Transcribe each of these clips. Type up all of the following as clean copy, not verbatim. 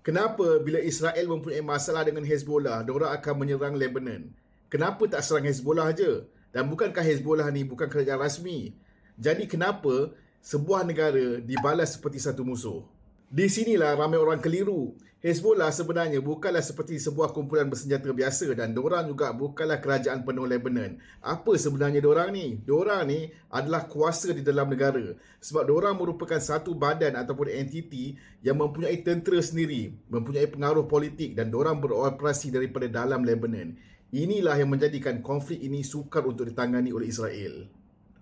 Kenapa bila Israel mempunyai masalah dengan Hezbollah, diorang akan menyerang Lebanon? Kenapa tak serang Hezbollah je? Dan bukankah Hezbollah ni bukan kerajaan rasmi? Jadi kenapa sebuah negara dibalas seperti satu musuh? Di sinilah ramai orang keliru. Hezbollah sebenarnya bukanlah seperti sebuah kumpulan bersenjata biasa dan diorang juga bukanlah kerajaan penuh Lebanon. Apa sebenarnya diorang ni? Diorang ni adalah kuasa di dalam negara. Sebab diorang merupakan satu badan ataupun entiti yang mempunyai tentera sendiri, mempunyai pengaruh politik dan diorang beroperasi daripada dalam Lebanon. Inilah yang menjadikan konflik ini sukar untuk ditangani oleh Israel.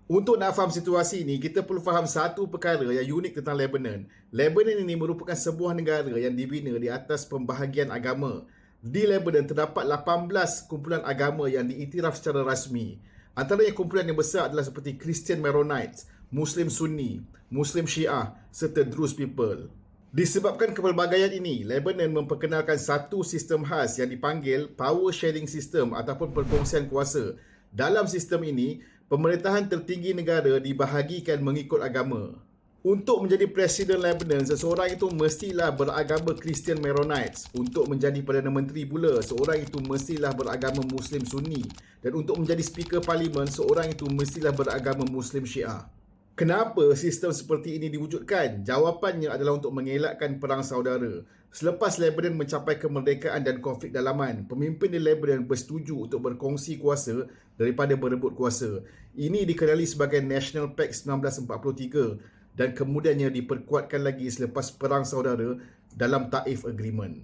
Untuk nak faham situasi ini, kita perlu faham satu perkara yang unik tentang Lebanon. Lebanon ini merupakan sebuah negara yang dibina di atas pembahagian agama. Di Lebanon terdapat 18 kumpulan agama yang diiktiraf secara rasmi. Antaranya kumpulan yang besar adalah seperti Christian Maronites, Muslim Sunni, Muslim Syiah serta Druze People. Disebabkan kepelbagaian ini, Lebanon memperkenalkan satu sistem khas yang dipanggil Power Sharing System ataupun perkongsian kuasa. Dalam sistem ini, pemerintahan tertinggi negara dibahagikan mengikut agama. Untuk menjadi Presiden Lebanon, seseorang itu mestilah beragama Christian Maronites. Untuk menjadi Perdana Menteri pula, seorang itu mestilah beragama Muslim Sunni. Dan untuk menjadi Speaker Parlimen, seorang itu mestilah beragama Muslim Syiah. Kenapa sistem seperti ini diwujudkan? Jawapannya adalah untuk mengelakkan perang saudara. Selepas Lebanon mencapai kemerdekaan dan konflik dalaman, pemimpin di Lebanon bersetuju untuk berkongsi kuasa daripada berebut kuasa. Ini dikenali sebagai National Pact 1943 dan kemudiannya diperkuatkan lagi selepas perang saudara dalam Taif Agreement.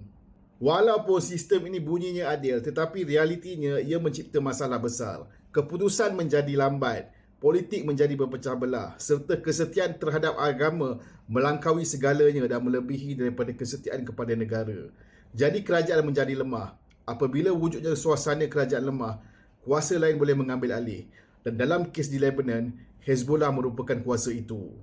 Walaupun sistem ini bunyinya adil, tetapi realitinya ia mencipta masalah besar. Keputusan menjadi lambat. Politik menjadi berpecah belah serta kesetiaan terhadap agama melangkaui segalanya dan melebihi daripada kesetiaan kepada negara. Jadi kerajaan menjadi lemah. Apabila wujudnya suasana kerajaan lemah, kuasa lain boleh mengambil alih. Dan dalam kes di Lebanon, Hezbollah merupakan kuasa itu.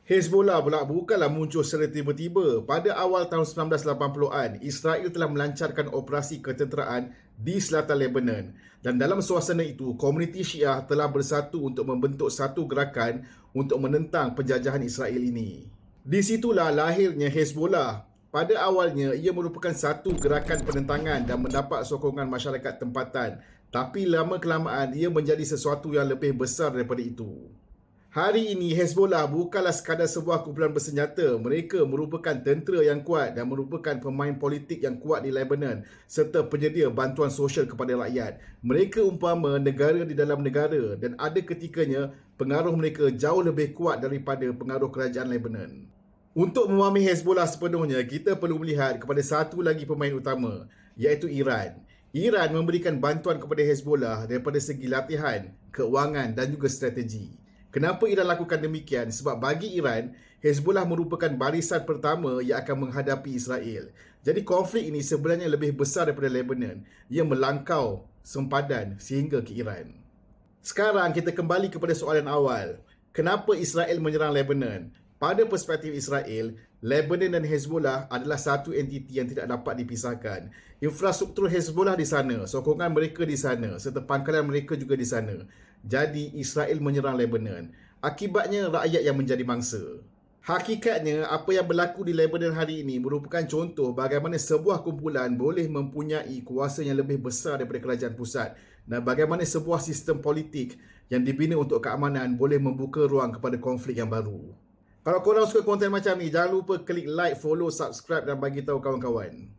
Hezbollah pula bukanlah muncul secara tiba-tiba. Pada awal tahun 1980-an, Israel telah melancarkan operasi ketenteraan di selatan Lebanon. Dan dalam suasana itu, komuniti Syiah telah bersatu untuk membentuk satu gerakan untuk menentang penjajahan Israel ini. Di situlah lahirnya Hezbollah. Pada awalnya, ia merupakan satu gerakan penentangan dan mendapat sokongan masyarakat tempatan. Tapi lama-kelamaan, ia menjadi sesuatu yang lebih besar daripada itu. Hari ini, Hezbollah bukanlah sekadar sebuah kumpulan bersenjata. Mereka merupakan tentera yang kuat dan merupakan pemain politik yang kuat di Lebanon serta penyedia bantuan sosial kepada rakyat. Mereka umpama negara di dalam negara dan ada ketikanya pengaruh mereka jauh lebih kuat daripada pengaruh kerajaan Lebanon. Untuk memahami Hezbollah sepenuhnya, kita perlu melihat kepada satu lagi pemain utama, iaitu Iran. Iran memberikan bantuan kepada Hezbollah daripada segi latihan, keuangan dan juga strategi. Kenapa Iran lakukan demikian? Sebab bagi Iran, Hezbollah merupakan barisan pertama yang akan menghadapi Israel. Jadi konflik ini sebenarnya lebih besar daripada Lebanon. Ia melangkau sempadan sehingga ke Iran. Sekarang kita kembali kepada soalan awal. Kenapa Israel menyerang Lebanon? Pada perspektif Israel, Lebanon dan Hezbollah adalah satu entiti yang tidak dapat dipisahkan. Infrastruktur Hezbollah di sana, sokongan mereka di sana, serta pangkalan mereka juga di sana. Jadi, Israel menyerang Lebanon. Akibatnya, rakyat yang menjadi mangsa. Hakikatnya, apa yang berlaku di Lebanon hari ini merupakan contoh bagaimana sebuah kumpulan boleh mempunyai kuasa yang lebih besar daripada kerajaan pusat dan bagaimana sebuah sistem politik yang dibina untuk keamanan boleh membuka ruang kepada konflik yang baru. Kalau korang suka konten macam ni, jangan lupa klik like, follow, subscribe dan bagi tahu kawan-kawan.